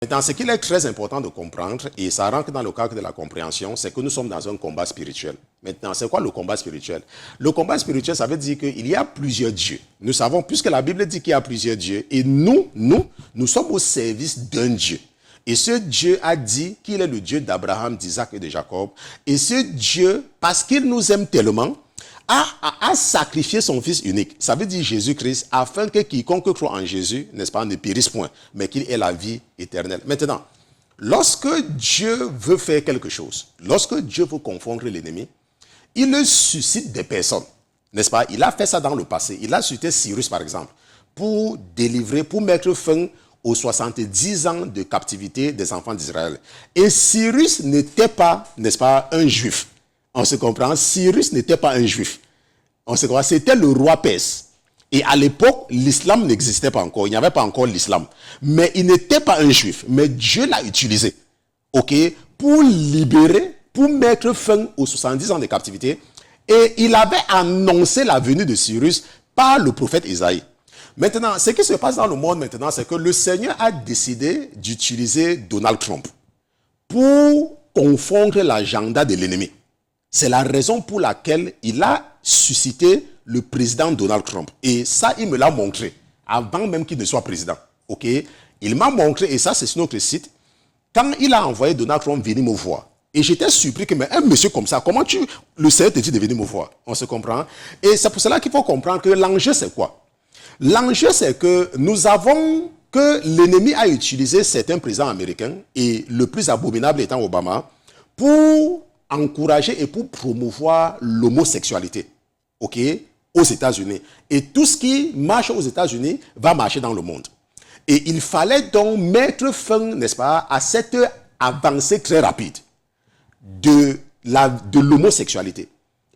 Maintenant, ce qu'il est très important de comprendre, et ça rentre dans le cadre de la compréhension, c'est que nous sommes dans un combat spirituel. Maintenant, c'est quoi le combat spirituel? Le combat spirituel, ça veut dire qu'il y a plusieurs dieux. Nous savons, puisque la Bible dit qu'il y a plusieurs dieux, et nous sommes au service d'un Dieu. Et ce Dieu a dit qu'il est le Dieu d'Abraham, d'Isaac et de Jacob. Et ce Dieu, parce qu'il nous aime tellement, a sacrifié son Fils unique. Ça veut dire Jésus-Christ, afin que quiconque croit en Jésus, n'est-ce pas, ne périsse point, mais qu'il ait la vie éternelle. Maintenant, lorsque Dieu veut faire quelque chose, lorsque Dieu veut confondre l'ennemi, il suscite des personnes, n'est-ce pas? Il a fait ça dans le passé. Il a suscité Cyrus, par exemple, pour délivrer, pour mettre fin aux 70 ans de captivité des enfants d'Israël. Et Cyrus n'était pas, n'est-ce pas, un juif. On se comprend, Cyrus n'était pas un juif. On se comprend, c'était le roi perse. Et à l'époque, l'islam n'existait pas encore. Il n'y avait pas encore l'islam. Mais il n'était pas un juif. Mais Dieu l'a utilisé, ok, pour libérer, pour mettre fin aux 70 ans de captivité. Et il avait annoncé la venue de Cyrus par le prophète Isaïe. Maintenant, ce qui se passe dans le monde maintenant, c'est que le Seigneur a décidé d'utiliser Donald Trump pour confondre l'agenda de l'ennemi. C'est la raison pour laquelle il a suscité le président Donald Trump. Et ça, il me l'a montré, avant même qu'il ne soit président. Ok? Il m'a montré, et ça, c'est sur notre site, quand il a envoyé Donald Trump venir me voir. Et j'étais surpris que, mais un monsieur comme ça, comment le Seigneur te dit de venir me voir? On se comprend? Et c'est pour cela qu'il faut comprendre que l'enjeu, c'est quoi? L'enjeu, c'est que nous avons, que l'ennemi a utilisé certains présidents américains, et le plus abominable étant Obama, pour encourager et pour promouvoir l'homosexualité, ok, aux États-Unis. Et tout ce qui marche aux États-Unis va marcher dans le monde. Et il fallait donc mettre fin, n'est-ce pas, à cette avancée très rapide de l'homosexualité.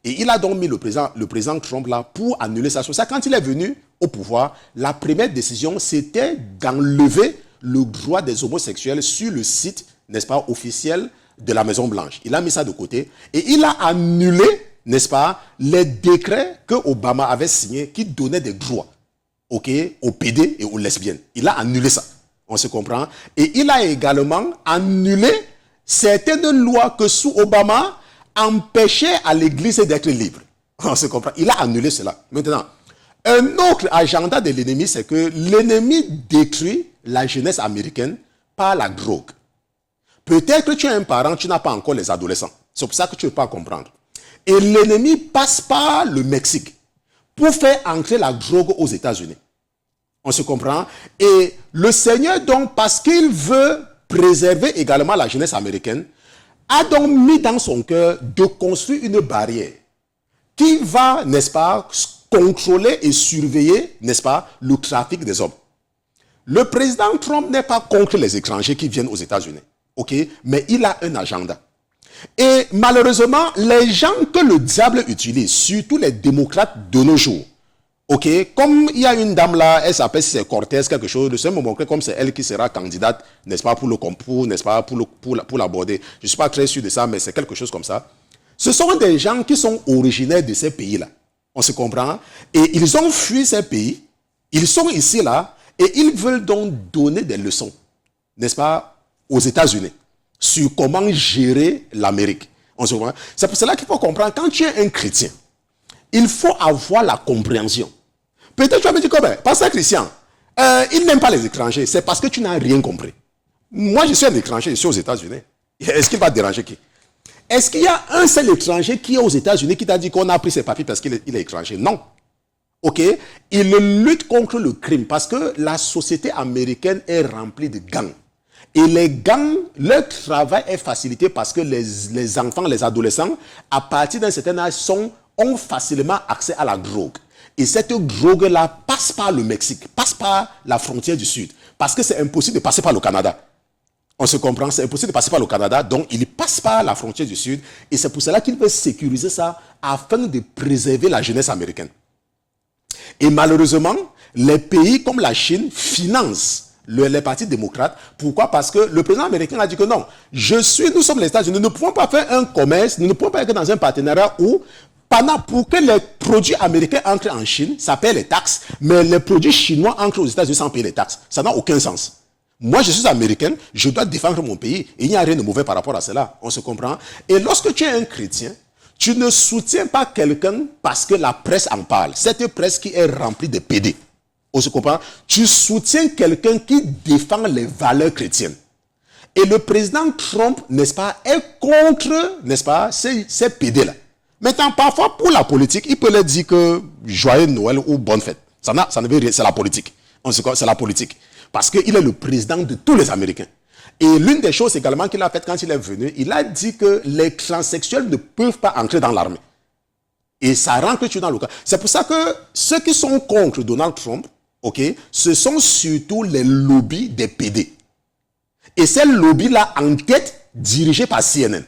Et il a donc mis le président Trump là pour annuler ça. Sur ça, quand il est venu au pouvoir, la première décision, c'était d'enlever le droit des homosexuels sur le site, n'est-ce pas, officiel de la Maison-Blanche. Il a mis ça de côté et il a annulé, n'est-ce pas, les décrets que Obama avait signés qui donnaient des droits, ok, aux PD et aux lesbiennes. Il a annulé ça. On se comprend. Et il a également annulé certaines lois que sous Obama empêchaient à l'Église d'être libre. On se comprend. Il a annulé cela. Maintenant, un autre agenda de l'ennemi, c'est que l'ennemi détruit la jeunesse américaine par la drogue. Peut-être que tu es un parent, tu n'as pas encore les adolescents. C'est pour ça que tu ne peux pas comprendre. Et l'ennemi passe par le Mexique pour faire entrer la drogue aux États-Unis. On se comprend? Et le Seigneur, donc, parce qu'il veut préserver également la jeunesse américaine, a donc mis dans son cœur de construire une barrière qui va, n'est-ce pas, contrôler et surveiller, n'est-ce pas, le trafic des hommes. Le président Trump n'est pas contre les étrangers qui viennent aux États-Unis. Ok, mais il a un agenda. Et malheureusement, les gens que le diable utilise, surtout les démocrates de nos jours, ok, comme il y a une dame là, elle s'appelle Cortez, quelque chose, de ce moment, comme c'est elle qui sera candidate, n'est-ce pas, pour le concours, n'est-ce pas, pour l'aborder. Je ne suis pas très sûr de ça, mais c'est quelque chose comme ça. Ce sont des gens qui sont originaires de ces pays-là. On se comprend? Et ils ont fui ces pays, ils sont ici là, et ils veulent donc donner des leçons, n'est-ce pas, aux États-Unis, sur comment gérer l'Amérique. C'est pour cela qu'il faut comprendre, quand tu es un chrétien, il faut avoir la compréhension. Peut-être tu vas me dire, comment, pasteur Christian, il n'aime pas les étrangers, c'est parce que tu n'as rien compris. Moi, je suis un étranger, je suis aux États-Unis. Est-ce qu'il va déranger qui? Est-ce qu'il y a un seul étranger qui est aux États-Unis qui t'a dit qu'on a pris ses papiers parce qu'il est étranger? Non. Ok? Il lutte contre le crime parce que la société américaine est remplie de gangs. Et les gangs, leur travail est facilité parce que les enfants, les adolescents, à partir d'un certain âge, ont facilement accès à la drogue. Et cette drogue-là passe par le Mexique, passe par la frontière du Sud. Parce que c'est impossible de passer par le Canada. On se comprend, c'est impossible de passer par le Canada, donc il passe par la frontière du Sud. Et c'est pour cela qu'il veut sécuriser ça afin de préserver la jeunesse américaine. Et malheureusement, les pays comme la Chine financent les partis démocrates. Pourquoi? Parce que le président américain a dit que non, nous sommes les États-Unis, nous ne pouvons pas faire un commerce, nous ne pouvons pas être dans un partenariat où, pour que les produits américains entrent en Chine, ça paie les taxes, mais les produits chinois entrent aux États-Unis sans payer les taxes. Ça n'a aucun sens. Moi, je suis américain, je dois défendre mon pays. Et il n'y a rien de mauvais par rapport à cela. On se comprend. Et lorsque tu es un chrétien, tu ne soutiens pas quelqu'un parce que la presse en parle. Cette presse qui est remplie de PD. On se comprend. Tu soutiens quelqu'un qui défend les valeurs chrétiennes. Et le président Trump, n'est-ce pas, est contre, n'est-ce pas, ces PD-là. Maintenant, parfois, pour la politique, il peut leur dire que joyeux Noël ou bonne fête. Ça ne veut rien, c'est la politique. C'est la politique. Parce qu'il est le président de tous les Américains. Et l'une des choses également qu'il a faites quand il est venu, il a dit que les transsexuels ne peuvent pas entrer dans l'armée. Et ça rentre dans le cas. C'est pour ça que ceux qui sont contre Donald Trump, ok, ce sont surtout les lobbies des PD. Et ces lobbies-là en tête, dirigés par CNN.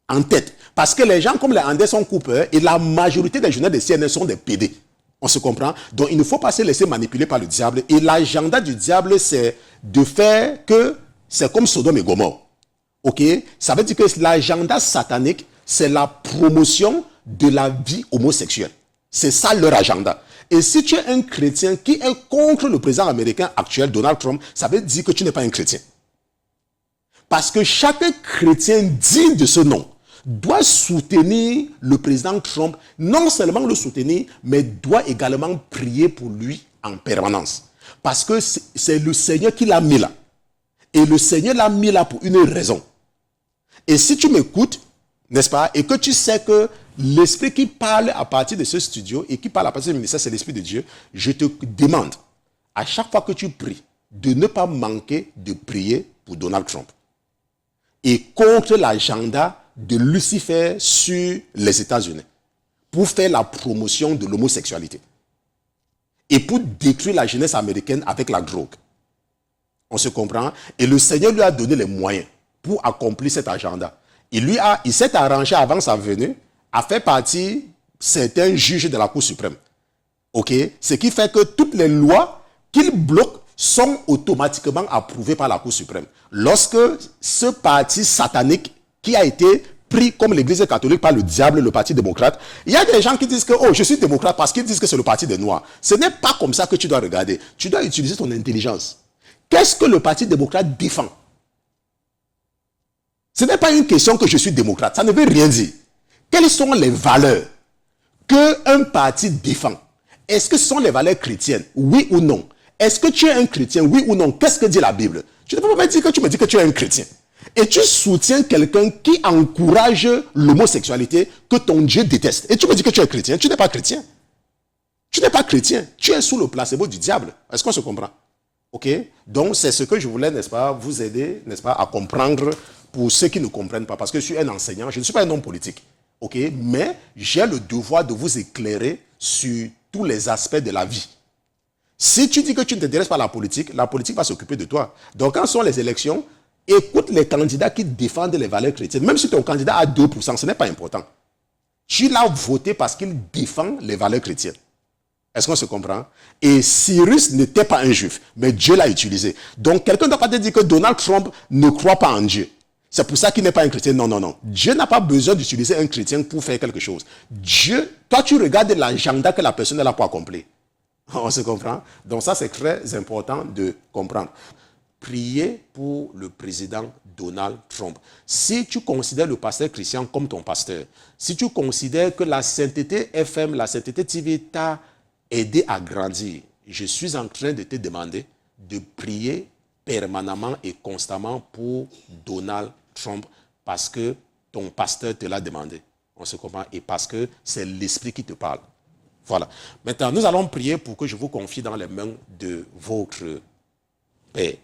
En tête. Parce que les gens comme les Anderson Cooper et la majorité des journalistes de CNN sont des PD. On se comprend? Donc il ne faut pas se laisser manipuler par le diable. Et l'agenda du diable, c'est de faire que c'est comme Sodome et Gomorrhe. Ok? Ça veut dire que l'agenda satanique, c'est la promotion de la vie homosexuelle. C'est ça leur agenda. Et si tu es un chrétien qui est contre le président américain actuel, Donald Trump, ça veut dire que tu n'es pas un chrétien. Parce que chaque chrétien digne de ce nom doit soutenir le président Trump, non seulement le soutenir, mais doit également prier pour lui en permanence. Parce que c'est le Seigneur qui l'a mis là. Et le Seigneur l'a mis là pour une raison. Et si tu m'écoutes, n'est-ce pas, et que tu sais que l'esprit qui parle à partir de ce studio et qui parle à partir du ministère, c'est l'esprit de Dieu, je te demande, à chaque fois que tu pries, de ne pas manquer de prier pour Donald Trump. Et contre l'agenda de Lucifer sur les États-Unis, pour faire la promotion de l'homosexualité. Et pour détruire la jeunesse américaine avec la drogue. On se comprend? Et le Seigneur lui a donné les moyens pour accomplir cet agenda. Il s'est arrangé avant sa venue à faire partie certains juges de la Cour suprême. Ok? Ce qui fait que toutes les lois qu'il bloque sont automatiquement approuvées par la Cour suprême. Lorsque ce parti satanique qui a été pris comme l'église catholique par le diable, le parti démocrate, il y a des gens qui disent que oh, je suis démocrate parce qu'ils disent que c'est le parti des Noirs. Ce n'est pas comme ça que tu dois regarder. Tu dois utiliser ton intelligence. Qu'est-ce que le parti démocrate défend? Ce n'est pas une question que je suis démocrate. Ça ne veut rien dire. Quelles sont les valeurs qu'un parti défend? Est-ce que ce sont les valeurs chrétiennes? Oui ou non? Est-ce que tu es un chrétien? Oui ou non? Qu'est-ce que dit la Bible? Tu ne peux pas me dire que tu me dis que tu es un chrétien. Et tu soutiens quelqu'un qui encourage l'homosexualité que ton Dieu déteste. Et tu me dis que tu es chrétien. Tu n'es pas chrétien. Tu n'es pas chrétien. Tu es sous le placebo du diable. Est-ce qu'on se comprend? Ok? Donc, c'est ce que je voulais, n'est-ce pas, vous aider, n'est-ce pas, à comprendre pour ceux qui ne comprennent pas. Parce que je suis un enseignant, je ne suis pas un homme politique. Ok? Mais j'ai le devoir de vous éclairer sur tous les aspects de la vie. Si tu dis que tu ne t'intéresses pas à la politique va s'occuper de toi. Donc, quand sont les élections, écoute les candidats qui défendent les valeurs chrétiennes. Même si ton candidat a 2%, ce n'est pas important. Tu l'as voté parce qu'il défend les valeurs chrétiennes. Est-ce qu'on se comprend? Et Cyrus n'était pas un juif, mais Dieu l'a utilisé. Donc, quelqu'un ne doit pas te dire que Donald Trump ne croit pas en Dieu. C'est pour ça qu'il n'est pas un chrétien. Non, non, non. Dieu n'a pas besoin d'utiliser un chrétien pour faire quelque chose. Dieu, toi, tu regardes l'agenda que la personne est là pour accomplir. On se comprend? Donc ça, c'est très important de comprendre. Priez pour le président Donald Trump. Si tu considères le pasteur Christian comme ton pasteur, si tu considères que la sainteté FM, la sainteté TV t'a aidé à grandir, je suis en train de te demander de prier permanemment et constamment pour Donald Trump parce que ton pasteur te l'a demandé. On se comprend? Et parce que c'est l'esprit qui te parle. Voilà. Maintenant, nous allons prier pour que je vous confie dans les mains de votre Père.